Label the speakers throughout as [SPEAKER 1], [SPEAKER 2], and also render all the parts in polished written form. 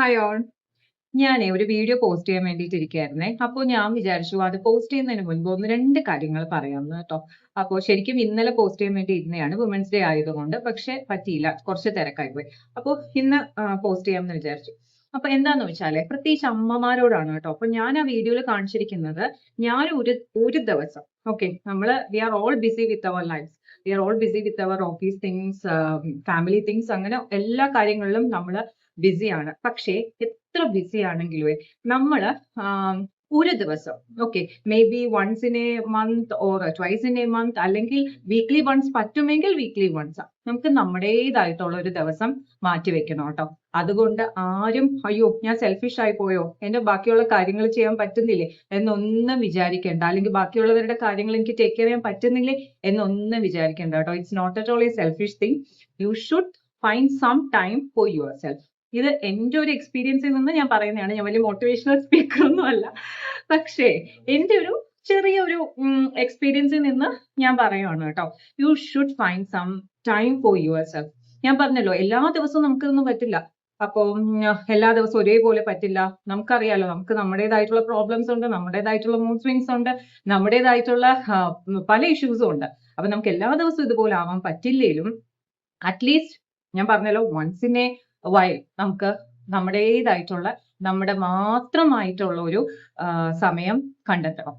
[SPEAKER 1] Hi all. ഞാനേ ഒരു video post ചെയ്യാൻ വേണ്ടിയിട്ട് ഇരിക്കുകയായിരുന്നേ. അപ്പോൾ ഞാൻ വിചാരിച്ചു അത് പോസ്റ്റ് ചെയ്യുന്നതിന് മുൻപ് 1, 2 കാര്യങ്ങൾ പറയാമെന്ന് കേട്ടോ. അപ്പോൾ ശരിക്കും ഇന്നലെ പോസ്റ്റ് ചെയ്യാൻ വേണ്ടി ഇരുന്നതാണ് വുമൻസ് ഡേ ആയതുകൊണ്ട്. പക്ഷെ പറ്റിയില്ല. കുറച്ച് തിരക്കായി പോയി. അപ്പോൾ ഇന്ന് പോസ്റ്റ് ചെയ്യാമെന്ന് വിചാരിച്ചു. അപ്പൊ എന്താന്ന് വെച്ചാലേ പ്രത്യേകിച്ച് അമ്മമാരോടാണ് കേട്ടോ. അപ്പൊ ഞാൻ ആ വീഡിയോയിൽ കാണിച്ചിരിക്കുന്നത് ഞാൻ ഒരു ദിവസം നമ്മള് we are all busy with our lifes. We are all busy with our office things, family things, അങ്ങനെ എല്ലാ കാര്യങ്ങളിലും നമ്മള് ബിസിയാണ്. പക്ഷേ എത്ര ബിസി ആണെങ്കിലും നമ്മള് ഒരു ദിവസം maybe once in a month or twice in a month, അല്ലെങ്കിൽ വീക്ക്ലി വൺസ്, പറ്റുമെങ്കിൽ വീക്ക്ലി വൺസ് നമുക്ക് നമ്മുടേതായിട്ടുള്ള ഒരു ദിവസം മാറ്റി വെക്കണം കേട്ടോ. അതുകൊണ്ട് ആരും അയ്യോ ഞാൻ സെൽഫിഷ് ആയി പോയോ, എന്റെ ബാക്കിയുള്ള കാര്യങ്ങൾ ചെയ്യാൻ പറ്റുന്നില്ലേ എന്നൊന്നും വിചാരിക്കേണ്ട, അല്ലെങ്കിൽ ബാക്കിയുള്ളവരുടെ കാര്യങ്ങൾ എനിക്ക് ടേക്ക് കെയർ ചെയ്യാൻ പറ്റുന്നില്ലേ എന്നൊന്നും വിചാരിക്കേണ്ട കേട്ടോ. It's not at all a selfish thing. You should find some time for yourself. ഇത് എൻ്റെ ഒരു എക്സ്പീരിയൻസിൽ നിന്ന് ഞാൻ പറയുന്നതാണ്. ഞാൻ വലിയ മോട്ടിവേഷണൽ സ്പീക്കർ ഒന്നും അല്ല. പക്ഷേ എൻ്റെ ഒരു ചെറിയൊരു എക്സ്പീരിയൻസിൽ നിന്ന് ഞാൻ പറയുകയാണ് കേട്ടോ. You should find some time for yourself. ഞാൻ പറഞ്ഞല്ലോ, എല്ലാ ദിവസവും നമുക്കിതൊന്നും പറ്റില്ല. അപ്പോൾ എല്ലാ ദിവസവും ഒരേപോലെ പറ്റില്ല. നമുക്കറിയാലോ, നമുക്ക് നമ്മുടേതായിട്ടുള്ള പ്രോബ്ലംസ് ഉണ്ട്, നമ്മുടേതായിട്ടുള്ള മൂഡ് സ്വിങ്സ് ഉണ്ട്, നമ്മുടേതായിട്ടുള്ള പല ഇഷ്യൂസും ഉണ്ട്. അപ്പൊ നമുക്ക് എല്ലാ ദിവസവും ഇതുപോലെ ആവാൻ പറ്റില്ലേലും അറ്റ്ലീസ്റ്റ് ഞാൻ പറഞ്ഞല്ലോ, വൺസ് ഇൻ എ വൈൽ നമുക്ക് നമ്മുടേതായിട്ടുള്ള, നമ്മുടെ മാത്രമായിട്ടുള്ള ഒരു സമയം കണ്ടെത്തണം.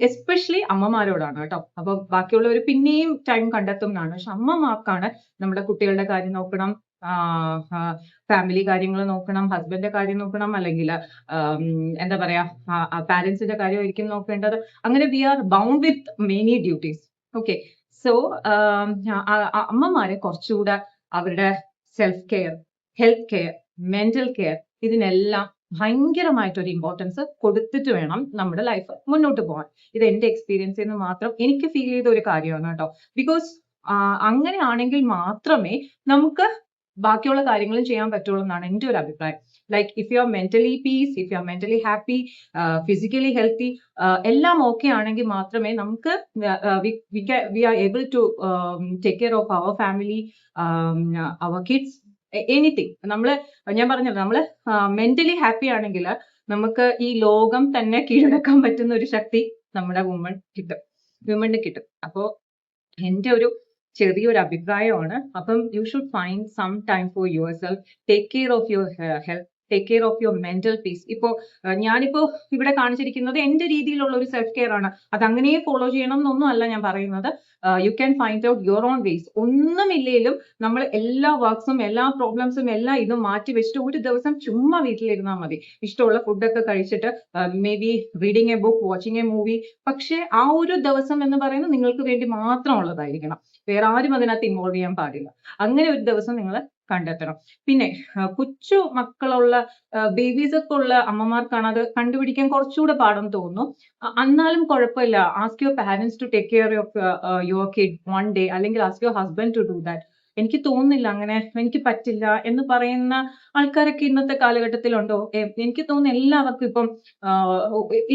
[SPEAKER 1] എസ്പെഷ്യലി അമ്മമാരോടാണ് കേട്ടോ. അപ്പൊ ബാക്കിയുള്ളവർ പിന്നെയും ടൈം കണ്ടെത്തും എന്നാണ്. പക്ഷെ അമ്മമാർക്കാണ് നമ്മുടെ കുട്ടികളുടെ കാര്യം നോക്കണം, ഫാമിലി കാര്യങ്ങൾ നോക്കണം, ഹസ്ബൻഡിന്റെ കാര്യം നോക്കണം, അല്ലെങ്കിൽ എന്താ പറയാ പാരന്റ്സിന്റെ കാര്യമായിരിക്കും നോക്കേണ്ടത്. അങ്ങനെ we are bound with many duties. Okay, so അമ്മമാരെ കുറച്ചുകൂടെ അവരുടെ self care, health care, mental care, ഇതിനെല്ലാം ഭയങ്കരമായിട്ടൊരു ഇമ്പോർട്ടൻസ് കൊടുത്തിട്ട് വേണം നമ്മുടെ ലൈഫ് മുന്നോട്ട് പോകാൻ. ഇത് എന്റെ എക്സ്പീരിയൻസിൽ നിന്ന് മാത്രം എനിക്ക് ഫീൽ ചെയ്ത ഒരു കാര്യമാണ് കേട്ടോ. ബിക്കോസ് അങ്ങനെയാണെങ്കിൽ മാത്രമേ നമുക്ക് ബാക്കിയുള്ള കാര്യങ്ങളും ചെയ്യാൻ പറ്റുള്ളൂ എന്നാണ് എൻ്റെ ഒരു അഭിപ്രായം. Like if you are mentally peace, if you are mentally happy, physically healthy, എല്ലാം ഓക്കെ ആണെങ്കിൽ മാത്രമേ നമുക്ക് we are able to take care of our family, our kids, anything. ഞാൻ പറഞ്ഞല്ലോ, നമ്മള് മെന്റലി ഹാപ്പി ആണെങ്കിൽ നമുക്ക് ഈ ലോകം തന്നെ കീഴടക്കാൻ പറ്റുന്ന ഒരു ശക്തി നമ്മുടെ വിമണിന് കിട്ടും. അപ്പോ എൻ്റെ ഒരു ചെറിയൊരു അഭിപ്രായമാണ്. അപ്പം you should find some time for yourself, take care of your health, take care of your mental peace. ഞാനിപ്പോ ഇവിടെ കാണിച്ചിരിക്കുന്നത് എന്റെ രീതിയിലുള്ള ഒരു സെൽഫ് കെയർ ആണ്. അത് അങ്ങനെ ഫോളോ ചെയ്യണം എന്നൊന്നും അല്ല ഞാൻ പറയുന്നത്. You can find out your own ways. ഒന്നുമില്ലേലും നമ്മൾ എല്ലാ വർക്ക്സും, എല്ലാ പ്രോബ്ലംസും, എല്ലാം ഇതും മാറ്റി വെച്ചിട്ട് ഒരു ദിവസം ചുമ്മാ വീട്ടിലിരുന്നാൽ മതി. ഇഷ്ടമുള്ള ഫുഡൊക്കെ കഴിച്ചിട്ട്, may be reading A book, watching A movie. പക്ഷെ ആ ഒരു ദിവസം എന്ന് പറയുന്നത് നിങ്ങൾക്ക് വേണ്ടി മാത്രമുള്ളതായിരിക്കണം. വേറെ ആരും അതിനകത്ത് ഇൻവോൾവ് ചെയ്യാൻ പാടില്ല. അങ്ങനെ ഒരു ദിവസം നിങ്ങൾ കണ്ടെത്തണം. പിന്നെ കൊച്ചു മക്കളുള്ള ബേബീസ് ഒക്കെ ഉള്ള അമ്മമാർക്കാണ് അത് കണ്ടുപിടിക്കാൻ കുറച്ചുകൂടെ പാടെന്ന് തോന്നുന്നു. എന്നാലും കുഴപ്പമില്ല. Ask your parents to take care of your kid one day, അല്ലെങ്കിൽ ask your husband to do that. എനിക്ക് തോന്നുന്നില്ല അങ്ങനെ എനിക്ക് പറ്റില്ല എന്ന് പറയുന്ന ആൾക്കാരൊക്കെ ഇന്നത്തെ കാലഘട്ടത്തിലുണ്ടോ? എനിക്ക് തോന്നുന്നു എല്ലാവർക്കും ഇപ്പം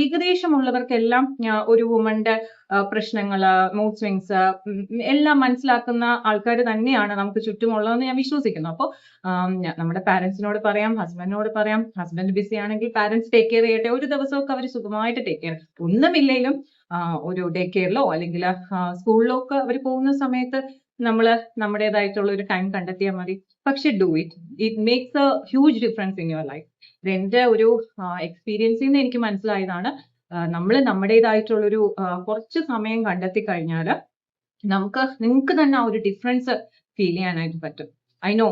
[SPEAKER 1] ഏകദേശമുള്ളവർക്കെല്ലാം ഒരു വുമന്റെ പ്രശ്നങ്ങള്, മൂഡ് സ്വിങ്സ് എല്ലാം മനസ്സിലാക്കുന്ന ആൾക്കാർ തന്നെയാണ് നമുക്ക് ചുറ്റുമുള്ളതെന്ന് ഞാൻ വിശ്വസിക്കുന്നു. അപ്പോൾ നമ്മുടെ പാരന്റ്സിനോട് പറയാം, ഹസ്ബൻഡിനോട് പറയാം. ഹസ്ബൻഡ് ബിസി ആണെങ്കിൽ പാരന്റ്സ് ടേക്ക് കെയർ ചെയ്യട്ടെ. ഒരു ദിവസമൊക്കെ അവർ സുഖമായിട്ട് ടേക്ക് കെയർ, ഒന്നുമില്ലെങ്കിലും ഒരു ഡേ കെയറിലോ അല്ലെങ്കിൽ സ്കൂളിലോ ഒക്കെ അവർ പോകുന്ന സമയത്ത് നമ്മള് നമ്മുടേതായിട്ടുള്ള ഒരു ടൈം കണ്ടെത്തിയാൽ മതി. പക്ഷെ do it. It makes a huge difference in your life. ഇത് എന്റെ ഒരു എക്സ്പീരിയൻസിൽ നിന്ന് എനിക്ക് മനസ്സിലായതാണ്. നമ്മൾ നമ്മുടേതായിട്ടുള്ളൊരു കുറച്ച് സമയം കണ്ടെത്തി കഴിഞ്ഞാൽ നിങ്ങൾക്ക് തന്നെ ആ ഒരു ഡിഫറൻസ് ഫീൽ ചെയ്യാനായിട്ട് പറ്റും. ഐ നോ,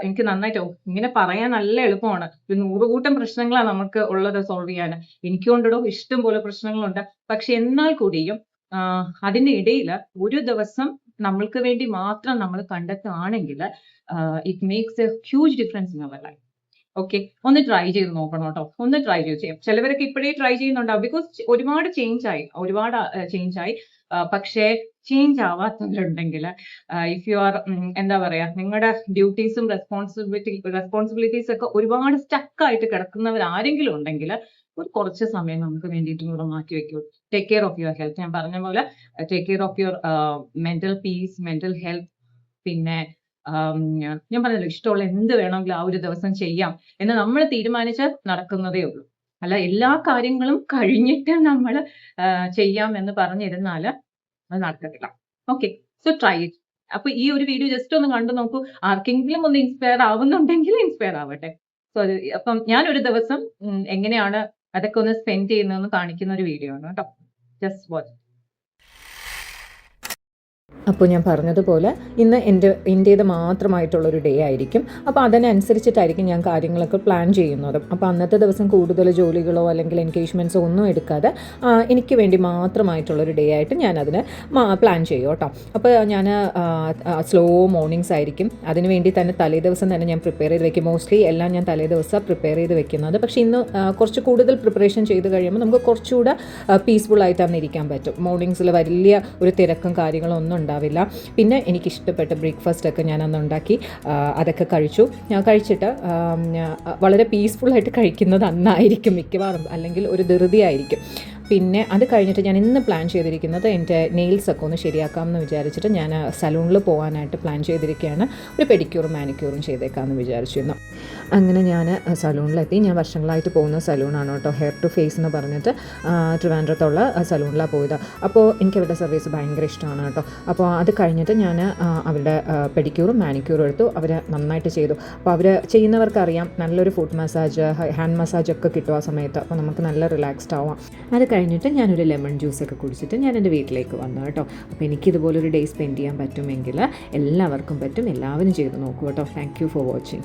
[SPEAKER 1] എനിക്ക് നന്നായിട്ടോ ഇങ്ങനെ പറയാൻ നല്ല എളുപ്പമാണ്. ഒരു 100 കൂട്ടം പ്രശ്നങ്ങളാണ് നമുക്ക് ഉള്ളത് സോൾവ് ചെയ്യാൻ. എനിക്കുണ്ടോ ഇഷ്ടം പോലെ പ്രശ്നങ്ങളുണ്ട്. പക്ഷെ എന്നാൽ കൂടിയും അതിന്റെ ഇടയിൽ ഒരു ദിവസം നമ്മൾക്ക് വേണ്ടി മാത്രം നമ്മൾ കണ്ടെത്തുകയാണെങ്കിൽ it makes a huge difference in our life. Okay, ഒന്ന് ട്രൈ ചെയ്ത് നോക്കണം കേട്ടോ. ഒന്ന് ട്രൈ ചെയ്യാം. ചിലവരൊക്കെ ഇപ്പോഴേ ട്രൈ ചെയ്യുന്നുണ്ടാവും. ബിക്കോസ് ഒരുപാട് ചേഞ്ച് ആയി. പക്ഷേ ചേഞ്ച് ആവാത്തവരുണ്ടെങ്കിൽ, ഇഫ് യു ആർ എന്താ പറയാ, നിങ്ങളുടെ ഡ്യൂട്ടീസും റെസ്പോൺസിബിലിറ്റീസ് ഒക്കെ ഒരുപാട് സ്റ്റക്ക് ആയിട്ട് കിടക്കുന്നവർ ആരെങ്കിലും ഉണ്ടെങ്കിൽ കുറച്ച് സമയം നമുക്ക് വേണ്ടിയിട്ടും കൂടെ മാറ്റി വെക്കൂ. Take care of your health. ഞാൻ പറഞ്ഞ പോലെ take care of your mental peace, mental health. പിന്നെ ഞാൻ പറഞ്ഞല്ലോ ഇഷ്ടമുള്ള എന്ത് വേണമെങ്കിലും ആ ഒരു ദിവസം ചെയ്യാം എന്ന് നമ്മൾ തീരുമാനിച്ചാൽ നടക്കുന്നതേ ഉള്ളൂ. അല്ല എല്ലാ കാര്യങ്ങളും കഴിഞ്ഞിട്ട് നമ്മൾ ചെയ്യാം എന്ന് പറഞ്ഞിരുന്നാൽ അത് നടക്കത്തില്ല. ഓക്കെ. So try it. അപ്പൊ ഈ ഒരു വീഡിയോ ജസ്റ്റ് ഒന്ന് കണ്ടു നോക്കൂ. ആർക്കെങ്കിലും ഒന്ന് ഇൻസ്പയർ ആവുന്നുണ്ടെങ്കിൽ ഇൻസ്പയർ ആവട്ടെ. സോ അപ്പം ഞാനൊരു ദിവസം എങ്ങനെയാണ് അതൊക്കെ ഒന്ന് സ്പെൻഡ് ചെയ്യുന്നതെന്ന് കാണിക്കുന്ന ഒരു വീഡിയോ ആണ് കേട്ടോ. Just watch.
[SPEAKER 2] അപ്പോൾ ഞാൻ പറഞ്ഞതുപോലെ ഇന്ന് എൻ്റേത് മാത്രമായിട്ടുള്ളൊരു ഡേ ആയിരിക്കും. അപ്പോൾ അതിനനുസരിച്ചിട്ടായിരിക്കും ഞാൻ കാര്യങ്ങളൊക്കെ പ്ലാൻ ചെയ്യുന്നതും. അപ്പോൾ അന്നത്തെ ദിവസം കൂടുതൽ ജോലികളോ അല്ലെങ്കിൽ എൻഗേജ്മെൻറ്റ്സോ ഒന്നും എടുക്കാതെ എനിക്ക് വേണ്ടി മാത്രമായിട്ടുള്ളൊരു ഡേ ആയിട്ട് ഞാനതിന് പ്ലാൻ ചെയ്യും കേട്ടോ. അപ്പോൾ ഞാൻ സ്ലോ മോർണിംഗ്സ് ആയിരിക്കും. അതിന് വേണ്ടി തന്നെ തലേ ദിവസം തന്നെ ഞാൻ പ്രിപ്പയർ ചെയ്ത് വെക്കും. മോസ്റ്റ്ലി എല്ലാം ഞാൻ തലേ ദിവസം പ്രിപ്പയർ ചെയ്ത് വെക്കുന്നത്. പക്ഷേ ഇന്ന് കുറച്ച് കൂടുതൽ പ്രിപ്പറേഷൻ ചെയ്ത് കഴിയുമ്പോൾ നമുക്ക് കുറച്ചുകൂടെ പീസ്ഫുള്ളായിട്ട് അന്ന് ഇരിക്കാൻ പറ്റും. മോർണിംഗ്സിൽ വലിയ ഒരു തിരക്കും കാര്യങ്ങളും ഒന്നും ഉണ്ടാവില്ല. പിന്നെ എനിക്കിഷ്ടപ്പെട്ട ബ്രേക്ക്ഫാസ്റ്റൊക്കെ ഞാനന്ന് ഉണ്ടാക്കി അതൊക്കെ കഴിച്ചു. ഞാൻ കഴിച്ചിട്ട് വളരെ പീസ്ഫുള്ളായിട്ട് കഴിക്കുന്നത് അന്നായിരിക്കും മിക്കവാറും, അല്ലെങ്കിൽ ഒരു ധൃതിയായിരിക്കും. പിന്നെ അത് കഴിഞ്ഞിട്ട് ഞാൻ ഇന്ന് പ്ലാൻ ചെയ്തിരിക്കുന്നത് എൻ്റെ നെയിൽസൊക്കെ ഒന്ന് ശരിയാക്കാമെന്ന് വിചാരിച്ചിട്ട് ഞാൻ സലൂണിൽ പോകാനായിട്ട് പ്ലാൻ ചെയ്തിരിക്കുകയാണ്. ഒരു പെഡിക്യൂറും മാനിക്യൂറും ചെയ്തേക്കാമെന്ന് വിചാരിച്ചിരുന്നു. അങ്ങനെ ഞാൻ സലൂണിലെത്തി. ഞാൻ വർഷങ്ങളായിട്ട് പോകുന്ന സലൂണാണ് കേട്ടോ, ഹെയർ ടു ഫേസ് എന്ന് പറഞ്ഞിട്ട് ട്രിവാൻഡ്രത്തുള്ള സലൂണിലാണ് പോയത്. അപ്പോൾ എനിക്ക് അവരുടെ സർവീസ് ഭയങ്കര ഇഷ്ടമാണ് കേട്ടോ. അപ്പോൾ അത് കഴിഞ്ഞിട്ട് ഞാൻ അവരുടെ പെഡിക്യൂറും മാനിക്യൂറും എടുത്തു. അവർ നന്നായിട്ട് ചെയ്തു. അപ്പോൾ അവർ ചെയ്യുന്നവർക്കറിയാം നല്ലൊരു ഫുഡ് മസാജ്, ഹാൻഡ് മസാജ് ഒക്കെ കിട്ടും ആ സമയത്ത്. അപ്പോൾ നമുക്ക് നല്ല റിലാക്സ്ഡ് ആവാം. അത് കഴിഞ്ഞിട്ട് ഞാനൊരു ലെമൺ ജ്യൂസൊക്കെ കുടിച്ചിട്ട് ഞാൻ എൻ്റെ വീട്ടിലേക്ക് വന്നു കേട്ടോ. അപ്പോൾ എനിക്കിതുപോലൊരു ഡേ സ്പെൻഡ് ചെയ്യാൻ പറ്റുമെങ്കിൽ എല്ലാവർക്കും പറ്റും. എല്ലാവരും ചെയ്ത് നോക്കൂ കേട്ടോ. Thank you for watching.